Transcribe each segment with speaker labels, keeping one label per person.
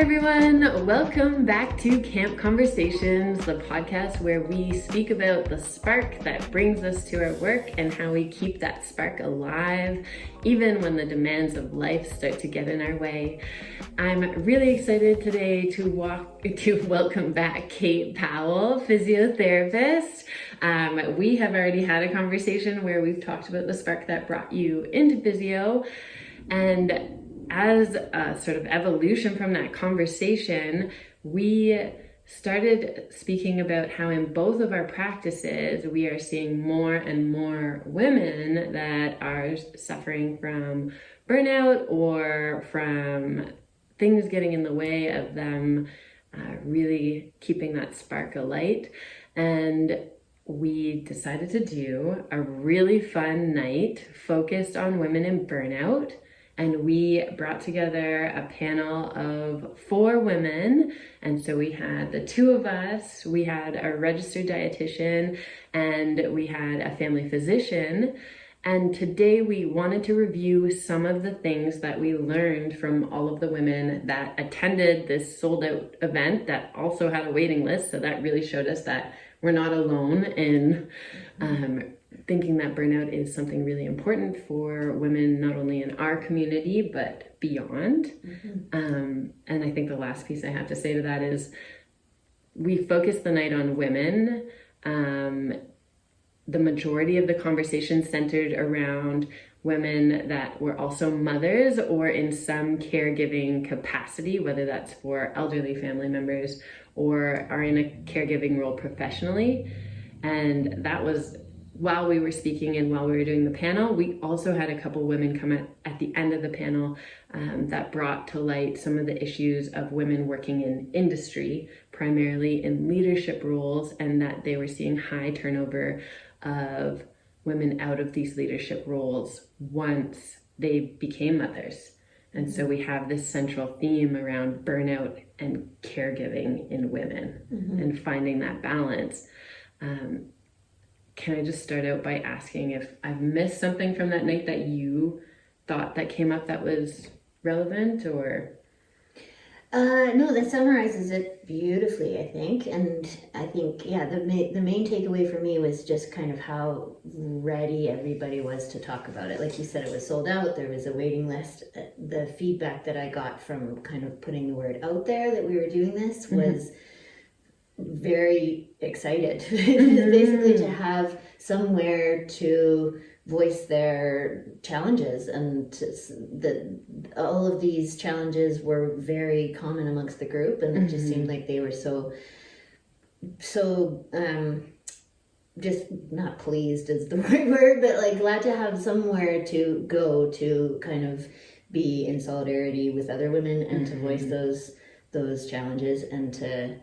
Speaker 1: everyone, welcome back to Camp Conversations, the podcast where we speak about the spark that brings us to our work and how we keep that spark alive, even when the demands of life start to get in our way. I'm really excited today to welcome back Kate Powell, physiotherapist. We have already had a conversation where we've talked about the spark that brought you into physio, and as a sort of evolution from that conversation, we started speaking about how in both of our practices, we are seeing more and more women that are suffering from burnout or from things getting in the way of them really keeping that spark alight. And we decided to do a really fun night focused on women in burnout. And we brought together a panel of 4 women. And so we had the 2 of us, we had a registered dietitian, and we had a family physician. And today we wanted to review some of the things that we learned from all of the women that attended this sold out event that also had a waiting list. So that really showed us that we're not alone in thinking that burnout is something really important for women, not only in our community, but beyond. And I think the last piece I have to say to that is we focused the night on women. The majority of the conversation centered around women that were also mothers or in some caregiving capacity, whether that's for elderly family members or are in a caregiving role professionally. And that was while we were speaking and while we were doing the panel. We also had a couple women come at the end of the panel that brought to light some of the issues of women working in industry, primarily in leadership roles, and that they were seeing high turnover of women out of these leadership roles once they became mothers. And so we have this central theme around burnout and caregiving in women and finding that balance. Can I just start out by asking if I've missed something from that night that you thought that came up that was relevant, or?
Speaker 2: No, that summarizes it beautifully, I think. And I think, yeah, the main takeaway for me was just kind of how ready everybody was to talk about it. Like you said, it was sold out. There was a waiting list. The feedback that I got from kind of putting the word out there that we were doing this was very excited basically to have somewhere to voice their challenges, and all of these challenges were very common amongst the group, and it just seemed like they were so just not pleased is the right word, but like glad to have somewhere to go to kind of be in solidarity with other women and to voice those challenges, and to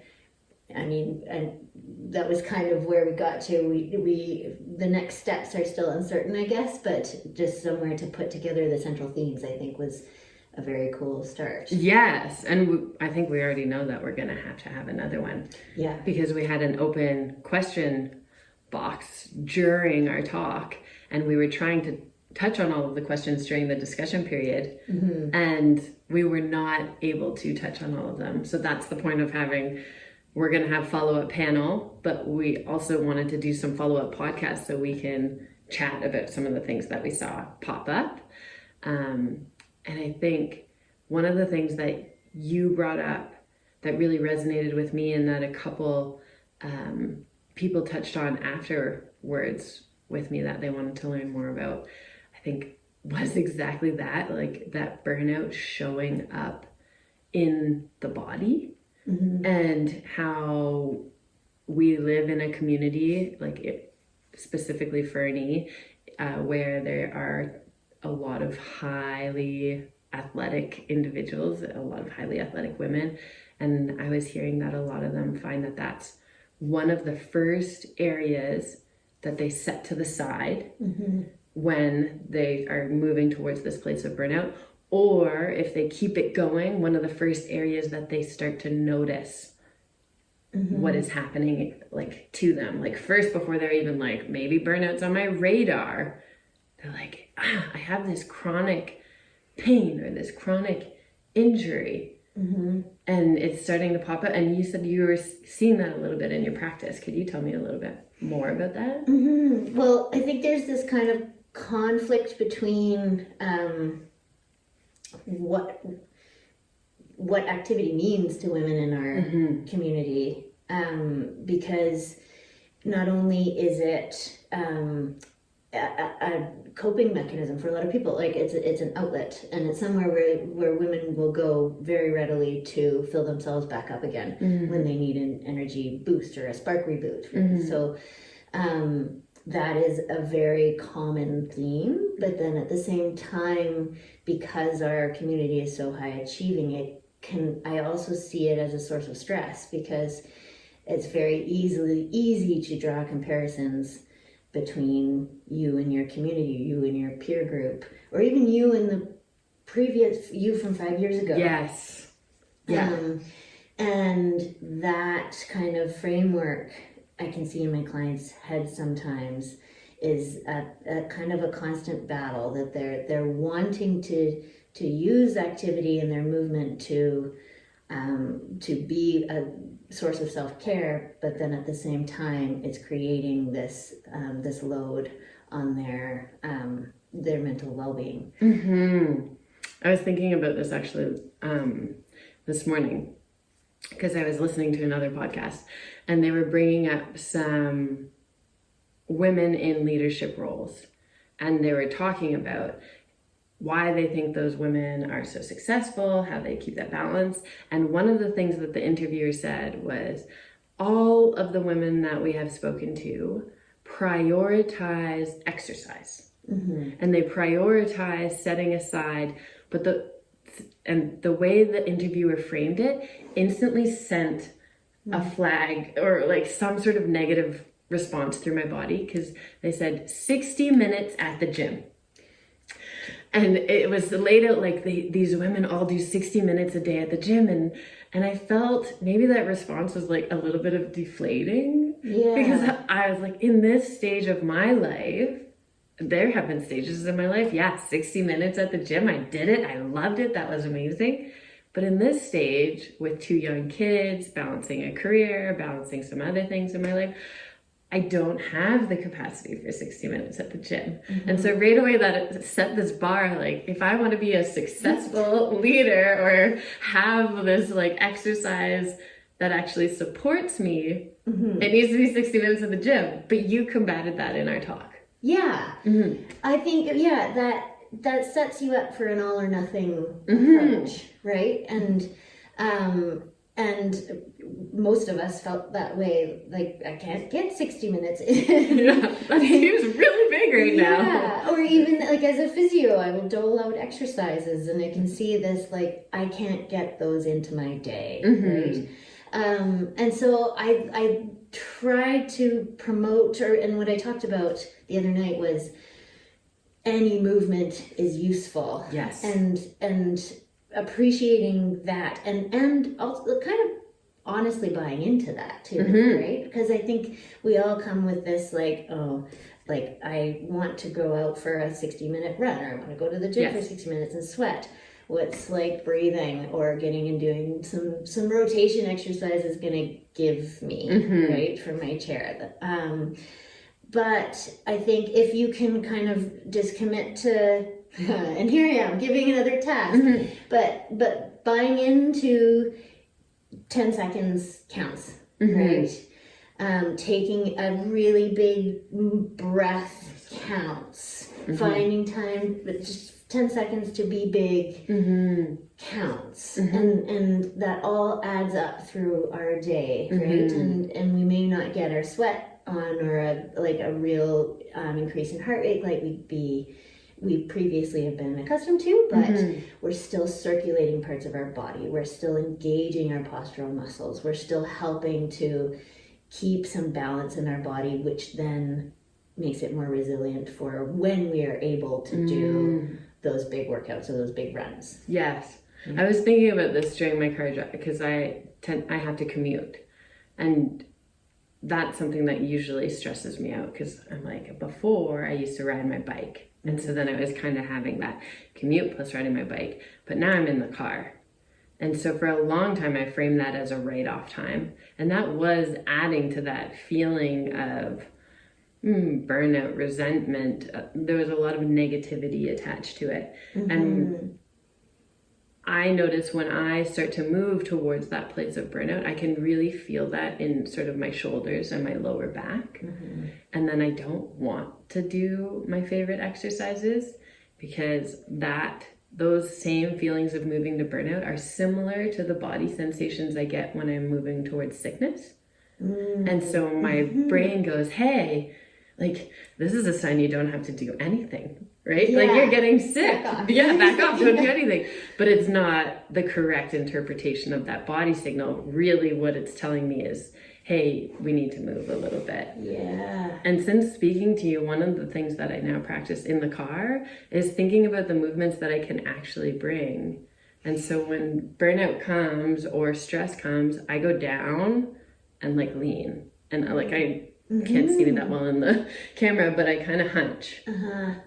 Speaker 2: and that was kind of where we got to. We the next steps are still uncertain, I guess, but just somewhere to put together the central themes, I think, was a very cool start.
Speaker 1: Yes, and I think we already know that we're going to have another one.
Speaker 2: Yeah.
Speaker 1: Because we had an open question box during our talk, and we were trying to touch on all of the questions during the discussion period, and we were not able to touch on all of them. So that's the point of having... We're going to have follow-up panel, but we also wanted to do some follow-up podcasts so we can chat about some of the things that we saw pop up. And I think one of the things that you brought up that really resonated with me, and that a couple people touched on afterwards with me that they wanted to learn more about, I think was exactly that, like that burnout showing up in the body. And how we live in a community, specifically Fernie, where there are a lot of highly athletic individuals, a lot of highly athletic women. And I was hearing that a lot of them find that that's one of the first areas that they set to the side when they are moving towards this place of burnout. Or if they keep it going, one of the first areas that they start to notice what is happening to them. First, before they're even maybe burnout's on my radar, they're like, I have this chronic pain or this chronic injury. And it's starting to pop up. And you said you were seeing that a little bit in your practice. Could you tell me a little bit more about that?
Speaker 2: Well, I think there's this kind of conflict between what activity means to women in our community, because not only is it a coping mechanism for a lot of people, like it's an outlet, and it's somewhere where women will go very readily to fill themselves back up again when they need an energy boost or a spark reboot. So that is a very common theme, but then at the same time, because our community is so high achieving, I also see it as a source of stress, because it's very easy to draw comparisons between you and your community, you and your peer group, or even you and the previous you from 5 years ago.
Speaker 1: Yes. Yeah.
Speaker 2: And that kind of framework I can see in my clients' heads sometimes is a kind of a constant battle, that they're wanting to use activity and their movement to be a source of self-care, but then at the same time it's creating this load on their mental well-being.
Speaker 1: I was thinking about this actually this morning, because I was listening to another podcast and they were bringing up some women in leadership roles, and they were talking about why they think those women are so successful, how they keep that balance. And one of the things that the interviewer said was, all of the women that we have spoken to prioritize exercise. And they prioritize setting aside, but the way the interviewer framed it instantly sent a flag or like some sort of negative response through my body, because they said 60 minutes at the gym. And it was laid out like these women all do 60 minutes a day at the gym. And I felt maybe that response was like a little bit of deflating. Yeah. Because I was like, in this stage of my life, there have been stages in my life, 60 minutes at the gym. I did it. I loved it. That was amazing. But in this stage, with 2 young kids, balancing a career, balancing some other things in my life, I don't have the capacity for 60 minutes at the gym. And so right away that set this bar, like if I want to be a successful leader or have this like exercise that actually supports me, it needs to be 60 minutes at the gym. But you combated that in our talk.
Speaker 2: Yeah. I think, that sets you up for an all or nothing approach, right? And most of us felt that way, like, I can't get 60 minutes in.
Speaker 1: Yeah, that seems really big right now.
Speaker 2: Yeah, or even like as a physio, I will dole out exercises and I can see this, like, I can't get those into my day, right? And so I try to promote, and what I talked about the other night was any movement is useful.
Speaker 1: Yes.
Speaker 2: And appreciating that and also kind of honestly buying into that too, right? Because I think we all come with this like, I want to go out for a 60-minute run, or I want to go to the gym for 60 minutes and sweat. What's like breathing or getting and doing some rotation exercise is going to give me, right, from my chair. But I think if you can kind of just commit to, and here I am giving another task, but buying into 10 seconds counts, right? Taking a really big breath counts. Finding time, but just 10 seconds to be big counts. And that all adds up through our day, right? And we may not get our sweat on or a real increase in heart rate like we previously have been accustomed to, but we're still circulating parts of our body. We're still engaging our postural muscles. We're still helping to keep some balance in our body, which then makes it more resilient for when we are able to do those big workouts or those big runs.
Speaker 1: Yes. I was thinking about this during my car drive because I have to commute, and that's something that usually stresses me out because I'm like, before I used to ride my bike, and so then I was kind of having that commute plus riding my bike, but now I'm in the car, And so for a long time, I framed that as a write-off time. And that was adding to that feeling of burnout, resentment. There was a lot of negativity attached to it. And I notice when I start to move towards that place of burnout, I can really feel that in sort of my shoulders and my lower back. And then I don't want to do my favorite exercises because those same feelings of moving to burnout are similar to the body sensations I get when I'm moving towards sickness. And so my brain goes, hey, like, this is a sign you don't have to do anything, right?
Speaker 2: Yeah.
Speaker 1: Like, you're getting sick.
Speaker 2: Back off.
Speaker 1: Yeah, back off, don't do anything. But it's not the correct interpretation of that body signal. Really what it's telling me is, hey, we need to move a little bit.
Speaker 2: Yeah.
Speaker 1: And since speaking to you, one of the things that I now practice in the car is thinking about the movements that I can actually bring. And so when burnout comes or stress comes, I go down and like lean. And like I can't see me that well in the camera, but I kind of hunch.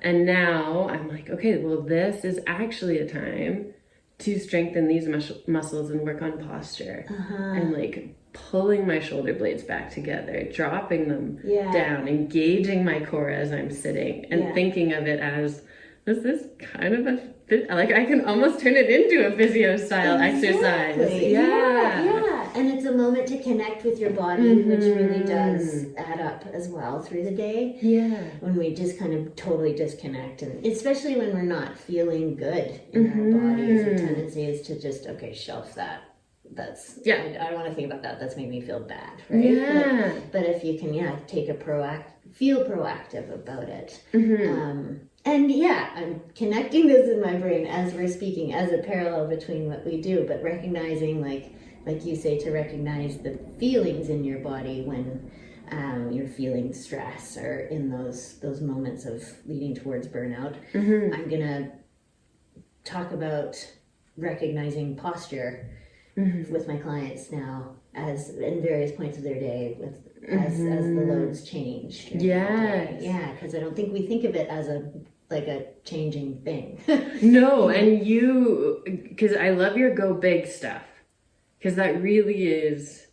Speaker 1: And now I'm like, okay, well, this is actually a time to strengthen these muscles and work on posture. And like pulling my shoulder blades back together, dropping them down, engaging my core as I'm sitting, and thinking of it as, this is kind of like I can almost turn it into a physio style exercise.
Speaker 2: Yeah. And it's a moment to connect with your body, which really does add up as well through the day. Yeah. When we just kind of totally disconnect, and especially when we're not feeling good in our bodies, the tendency is to just, okay, shelf that. That's, I don't want to think about that. That's made me feel bad, right?
Speaker 1: Yeah.
Speaker 2: But if you can, take feel proactive about it. And I'm connecting this in my brain as we're speaking as a parallel between what we do, but recognizing, like you say, to recognize the feelings in your body when you're feeling stress or in those moments of leading towards burnout. I'm gonna talk about recognizing posture with my clients now, as in various points of their day, as the loads change. Because I don't think we think of it as a changing thing.
Speaker 1: No, and because I love your go big stuff, because that really is,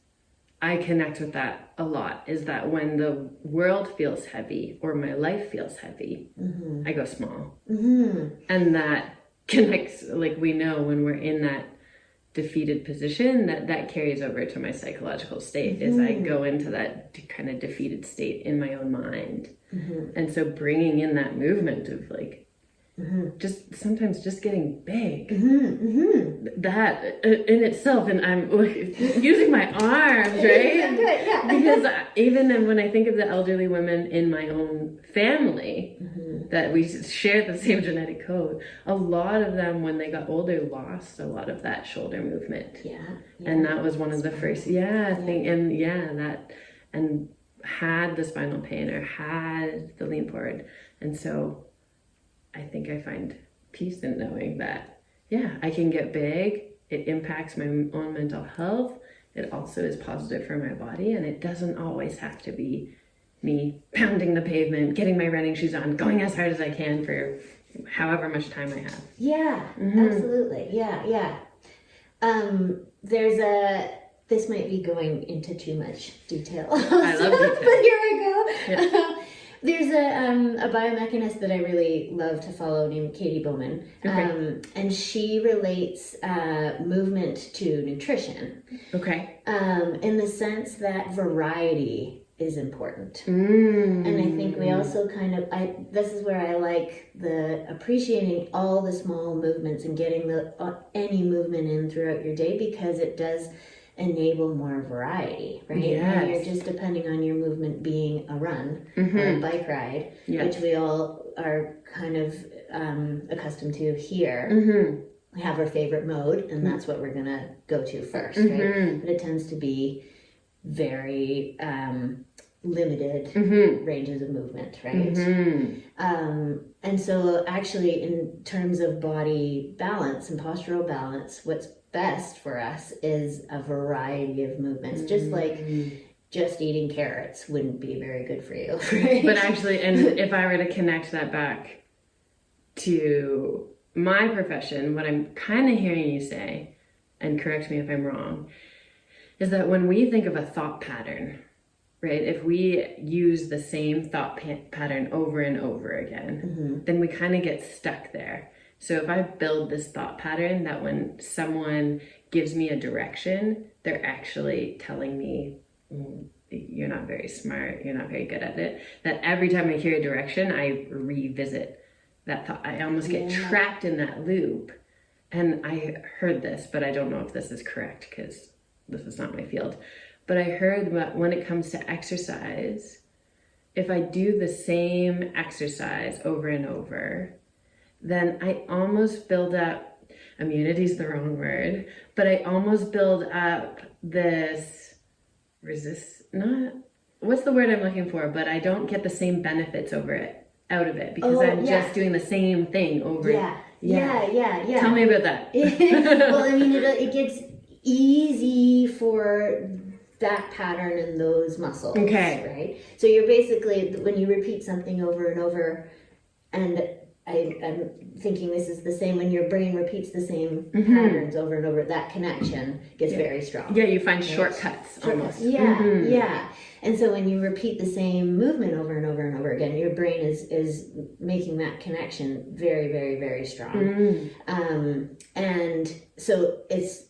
Speaker 1: I connect with that a lot, is that when the world feels heavy or my life feels heavy, I go small. And that connects, like we know when we're in that defeated position, that carries over to my psychological state, is I go into that kind of defeated state in my own mind. And so bringing in that movement of like, just sometimes just getting big, that in itself, and I'm using my arms, right? Because even when I think of the elderly women in my own family, that we share the same genetic code, a lot of them, when they got older, lost a lot of that shoulder movement. And that was one of the first, and had the spinal pain or had the lean forward. And so I think I find peace in knowing that, I can get big. It impacts my own mental health. It also is positive for my body. And it doesn't always have to be me pounding the pavement, getting my running shoes on, going as hard as I can for however much time I have.
Speaker 2: Absolutely. This might be going into too much detail.
Speaker 1: I love detail.
Speaker 2: But here we go. There's a biomechanist that I really love to follow named Katie Bowman. And she relates movement to nutrition. In the sense that variety is important. And I think we also this is where I like the appreciating all the small movements and getting any movement in throughout your day, because it does enable more variety, right? And you're just depending on your movement being a run or a bike ride, which we all are kind of accustomed to here. We have our favorite mode, and that's what we're gonna go to first, right? But it tends to be very limited ranges of movement, right? And so actually, in terms of body balance and postural balance, what's best for us is a variety of movements. Just like just eating carrots wouldn't be very good for you, right?
Speaker 1: But actually, and if I were to connect that back to my profession, what I'm kind of hearing you say and correct me if I'm wrong, is that when we think of a thought pattern, right, if we use the same thought pattern over and over again, then we kind of get stuck there. So if I build this thought pattern that when someone gives me a direction, they're actually telling me, you're not very smart, you're not very good at it, that every time I hear a direction, I revisit that thought. I almost get trapped in that loop. And I heard this, but I don't know if this is correct because this is not my field. But I heard that when it comes to exercise, if I do the same exercise over and over, then I almost build up, immunity is the wrong word, but I almost build up this what's the word I'm looking for? But I don't get the same benefits out of it because I'm just doing the same thing over. Yeah. Tell me about that.
Speaker 2: Well, I mean, it gets easy for that pattern in those muscles. Okay. Right? So you're basically, when you repeat something over and over, and I'm thinking this is the same when your brain repeats the same patterns over and over, that connection gets very strong.
Speaker 1: Yeah, you find shortcuts almost.
Speaker 2: Yeah. And so when you repeat the same movement over and over and over again, your brain is making that connection very, very, very strong. And so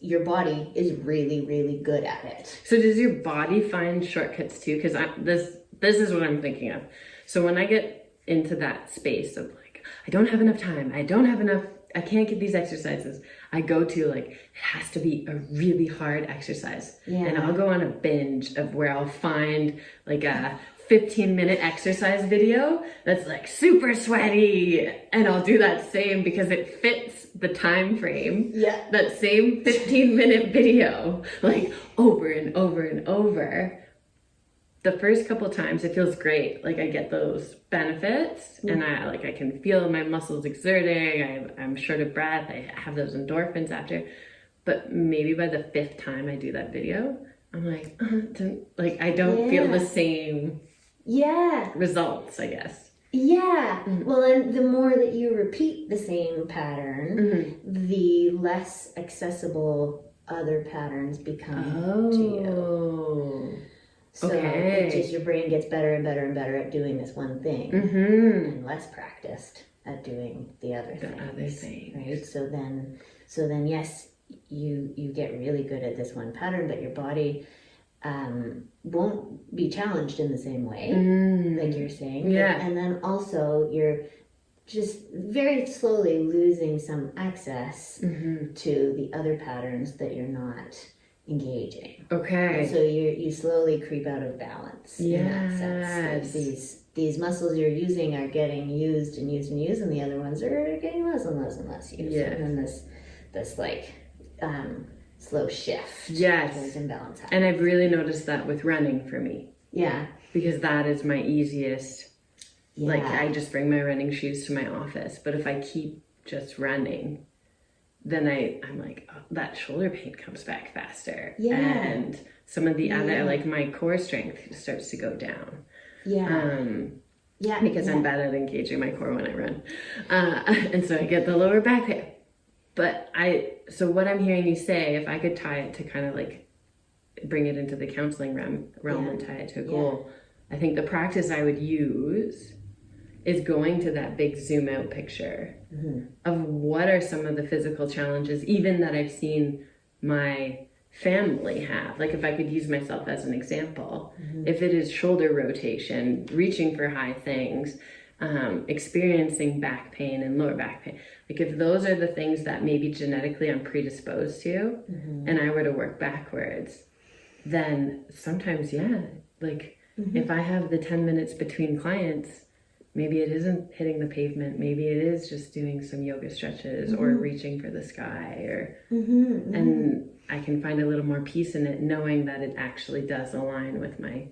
Speaker 2: your body is really, really good at it.
Speaker 1: So does your body find shortcuts too? Because this is what I'm thinking of. So when I get into that space of like, I don't have enough time, I can't get these exercises, I go to like, it has to be a really hard exercise. And I'll go on a binge of where I'll find like a 15-minute exercise video that's like super sweaty, and I'll do that same because it fits the time frame. That same 15-minute video, like over and over and over. The first couple times it feels great. Like I get those benefits and I can feel my muscles exerting. I'm short of breath. I have those endorphins after. But maybe by the 5th time I do that video, I'm like, I don't feel the same results, I guess.
Speaker 2: Well, and the more that you repeat the same pattern, the less accessible other patterns become to you. So it's just your brain gets better and better and better at doing this one thing and less practiced at doing the other things. Right? So then yes, you get really good at this one pattern, but your body won't be challenged in the same way, like you're saying. And then also you're just very slowly losing some access to the other patterns that you're not engaging. And so you slowly creep out of balance in that sense. Like these muscles you're using are getting used and used and used, and the other ones are getting less and less and less used. And then this like slow shift towards imbalance happens.
Speaker 1: And I've really noticed that with running for me. Because that is my easiest. Like I just bring my running shoes to my office, but if I keep just running, then I'm like, that shoulder pain comes back faster. And some of the other, like my core strength starts to go down. Because I'm bad at engaging my core when I run. And so I get the lower back pain. But so what I'm hearing you say, if I could tie it to kind of like bring it into the counseling realm and tie it to a goal, I think the practice I would use is going to that big zoom out picture of what are some of the physical challenges, even that I've seen my family have. Like if I could use myself as an example, if it is shoulder rotation, reaching for high things, experiencing back pain and lower back pain, like if those are the things that maybe genetically I'm predisposed to, and I were to work backwards, then sometimes, if I have the 10 minutes between clients, maybe it isn't hitting the pavement. Maybe it is just doing some yoga stretches or reaching for the sky, or and I can find a little more peace in it, knowing that it actually does align with my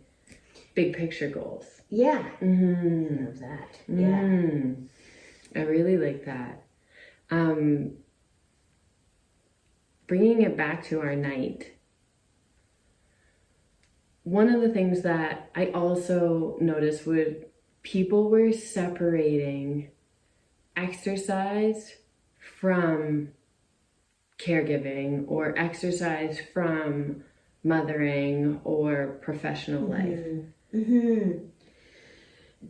Speaker 1: big picture goals.
Speaker 2: I love that.
Speaker 1: I really like that. Bringing it back to our night. One of the things that I also noticed people were separating exercise from caregiving or exercise from mothering or professional life.
Speaker 2: Mm-hmm.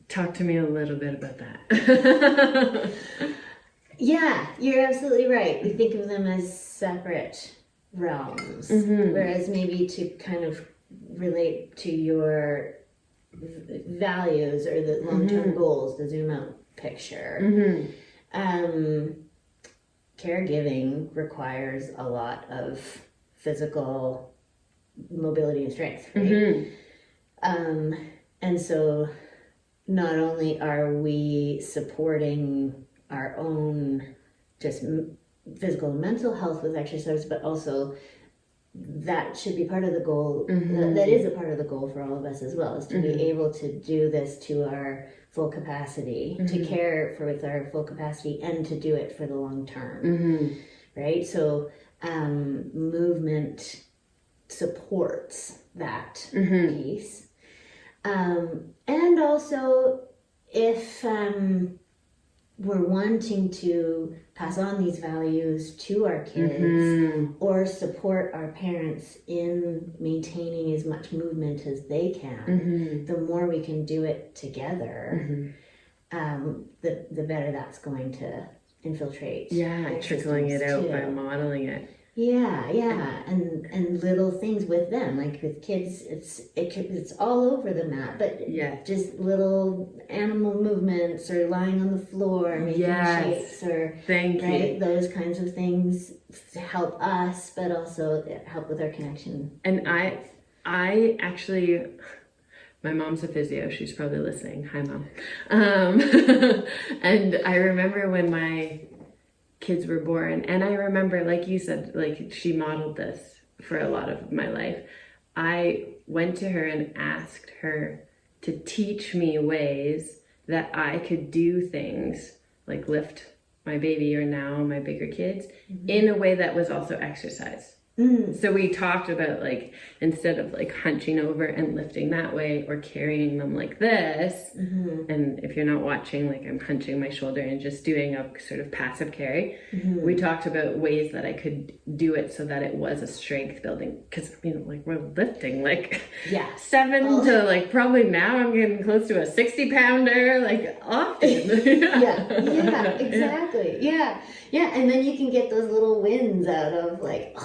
Speaker 1: Talk to me a little bit about that.
Speaker 2: Yeah, you're absolutely right. We think of them as separate realms, whereas maybe to kind of relate to your values or the long-term goals, the zoom out picture. Caregiving requires a lot of physical mobility and strength, right? And so not only are we supporting our own just physical and mental health with exercise, but also that should be part of the goal. That is a part of the goal for all of us as well, is to be able to do this to our full capacity, to care for with our full capacity, and to do it for the long term, right? So movement supports that piece. And also, if we're wanting to pass on these values to our kids or support our parents in maintaining as much movement as they can, the more we can do it together, the better that's going to infiltrate.
Speaker 1: Yeah, trickling it out by modeling it.
Speaker 2: Yeah, and little things with them, like with kids, it's all over the map, but just little animal movements or lying on the floor, making shapes, or those kinds of things help us, but also help with our connection.
Speaker 1: And I actually, my mom's a physio. She's probably listening. Hi, Mom. And I remember when my kids were born, and I remember, like you said, like she modeled this for a lot of my life. I went to her and asked her to teach me ways that I could do things like lift my baby, or now my bigger kids, in a way that was also exercise. So we talked about, like, instead of like hunching over and lifting that way or carrying them like this, and if you're not watching, like I'm hunching my shoulder and just doing a sort of passive carry, we talked about ways that I could do it so that it was a strength building, because I mean, like, we're lifting like 7 to like, probably now I'm getting close to a 60-pounder, like, often.
Speaker 2: Exactly. And then you can get those little wins out of, like,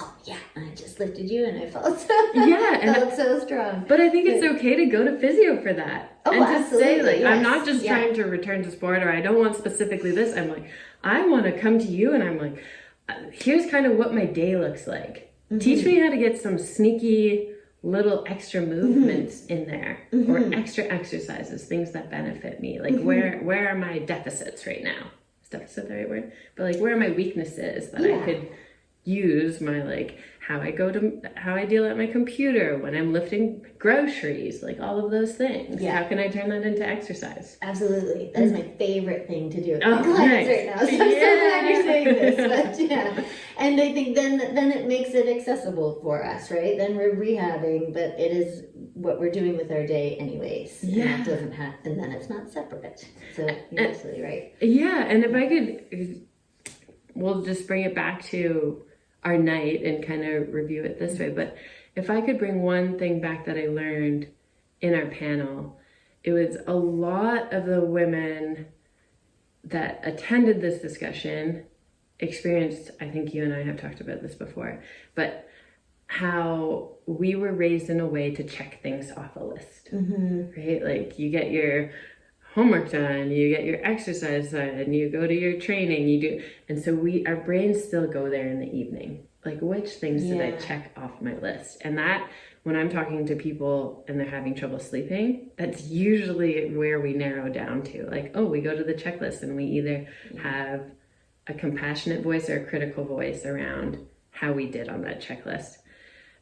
Speaker 2: I just lifted you and I felt so strong.
Speaker 1: But I think it's okay to go to physio for that. And to say, like, I'm not just trying to return to sport, or I don't want specifically this. I'm like, I want to come to you and I'm like, here's kind of what my day looks like. Teach me how to get some sneaky little extra movements in there, or extra exercises, things that benefit me. Like, where are my deficits right now? Is deficit the right word? But like, where are my weaknesses that I could use my, like, how I deal at my computer when I'm lifting groceries, like all of those things. How can I turn that into exercise?
Speaker 2: Absolutely. That is my favorite thing to do with my clients right now. So I'm so glad you're saying this. But and I think then it makes it accessible for us, right? Then we're rehabbing, but it is what we're doing with our day anyways. And that doesn't happen, and then it's not separate. So you're absolutely right. Yeah,
Speaker 1: and if I could, we'll just bring it back to our night and kind of review it this way. But if I could bring one thing back that I learned in our panel, it was a lot of the women that attended this discussion experienced, I think you and I have talked about this before, but how we were raised in a way to check things off a list, right? Like, you get your homework done, you get your exercise done, you go to your training, you do, and so our brains still go there in the evening. Like, which things did I check off my list? And that, when I'm talking to people and they're having trouble sleeping, that's usually where we narrow down to. Like, we go to the checklist and we either have a compassionate voice or a critical voice around how we did on that checklist.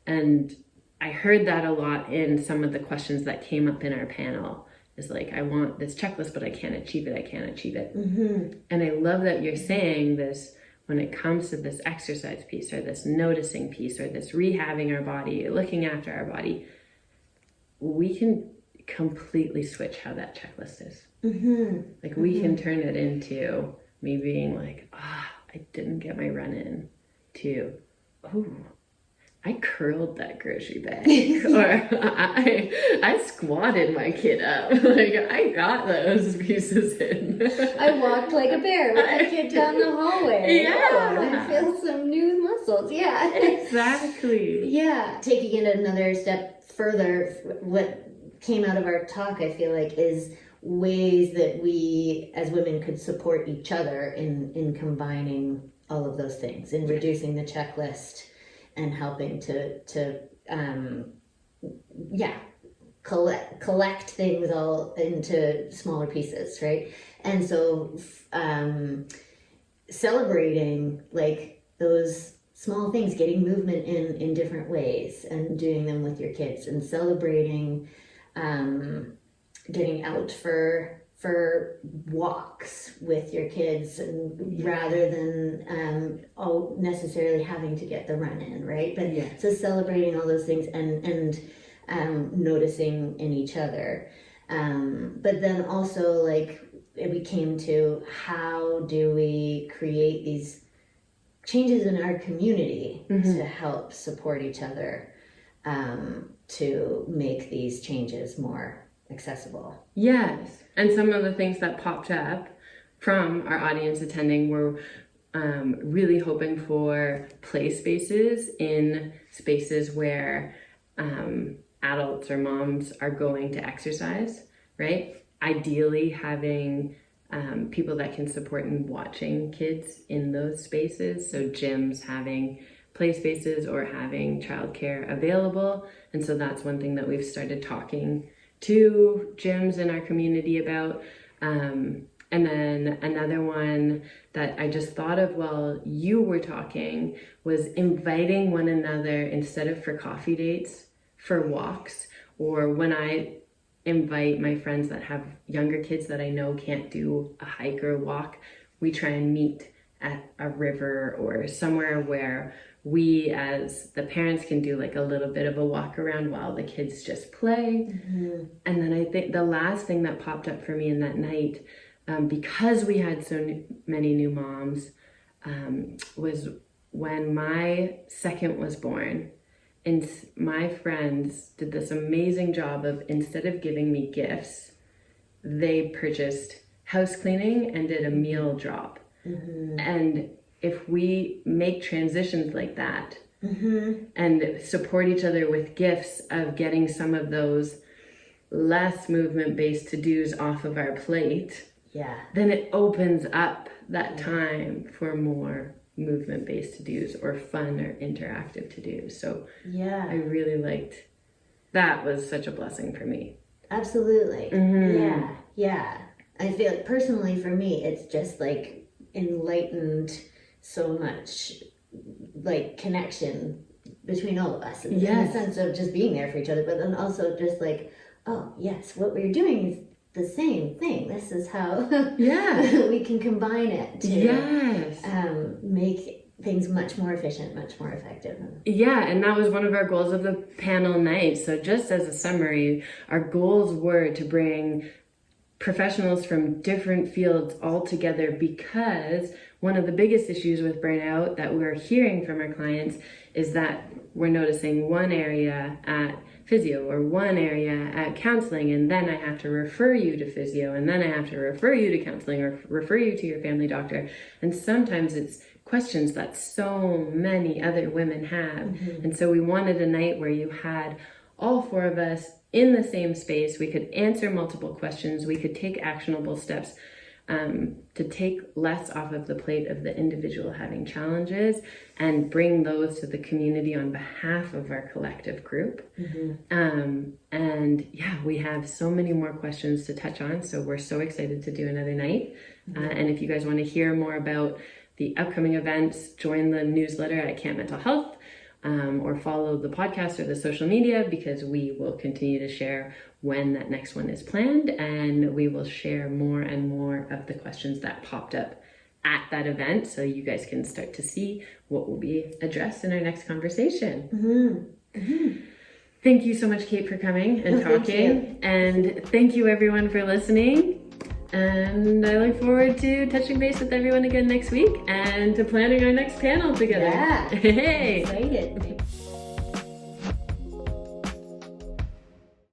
Speaker 1: And I heard that a lot in some of the questions that came up in our panel. Is like, I want this checklist, but I can't achieve it. And I love that you're saying this when it comes to this exercise piece, or this noticing piece, or this rehabbing our body, looking after our body. We can completely switch how that checklist is. Like, we can turn it into me being like, I didn't get my run in, to, oh, I curled that grocery bag, or I squatted my kid up. Like, I got those pieces in.
Speaker 2: I walked like a bear with my kid down the hallway.
Speaker 1: Yeah.
Speaker 2: Oh, I feel some new muscles. Yeah.
Speaker 1: Exactly.
Speaker 2: Yeah. Taking it another step further, what came out of our talk, I feel like, is ways that we as women could support each other in combining all of those things, in reducing the checklist and helping to collect things all into smaller pieces, right? And so celebrating like those small things, getting movement in different ways and doing them with your kids, and celebrating getting out for walks with your kids, and rather than necessarily having to get the run in, right? But so celebrating all those things and noticing in each other, but then also like we came to, how do we create these changes in our community to help support each other, to make these changes more accessible.
Speaker 1: Yes. And some of the things that popped up from our audience attending were really hoping for play spaces in spaces where adults or moms are going to exercise, right? Ideally having people that can support in watching kids in those spaces. So gyms having play spaces or having childcare available. And so that's one thing that we've started talking to gyms in our community about. And then another one that I just thought of while you were talking was inviting one another, instead of for coffee dates, for walks, or when I invite my friends that have younger kids that I know can't do a hike or a walk, we try and meet at a river or somewhere where we as the parents can do like a little bit of a walk around while the kids just play. And then I think the last thing that popped up for me in that night, because we had so many new moms, was when my second was born, and my friends did this amazing job of, instead of giving me gifts, they purchased house cleaning and did a meal drop. And if we make transitions like that and support each other with gifts of getting some of those less movement-based to-dos off of our plate, then it opens up that time for more movement-based to-dos or fun or interactive to-dos. So I really liked, that was such a blessing for me.
Speaker 2: Absolutely. Yeah. I feel like personally for me, it's just like enlightened so much like connection between all of us, in the sense of just being there for each other, but then also just like, oh yes, what we're doing is the same thing. This is how we can combine it to make things much more efficient, much more effective.
Speaker 1: And that was one of our goals of the panel night. So just as a summary, our goals were to bring professionals from different fields all together, because one of the biggest issues with burnout that we're hearing from our clients is that we're noticing one area at physio or one area at counseling, and then I have to refer you to physio, and then I have to refer you to counseling or refer you to your family doctor. And sometimes it's questions that so many other women have. And so we wanted a night where you had all four of us in the same space. We could answer multiple questions. We could take actionable steps to take less off of the plate of the individual having challenges and bring those to the community on behalf of our collective group. And we have so many more questions to touch on. So we're so excited to do another night. And if you guys want to hear more about the upcoming events, join the newsletter at Camp Mental Health. Or follow the podcast or the social media, because we will continue to share when that next one is planned, and we will share more and more of the questions that popped up at that event, so you guys can start to see what will be addressed in our next conversation. Thank you so much, Kate, for coming and talking. And thank you everyone for listening. And I look forward to touching base with everyone again next week and to planning our next panel together.
Speaker 2: Yeah.
Speaker 1: Hey!
Speaker 2: Excited.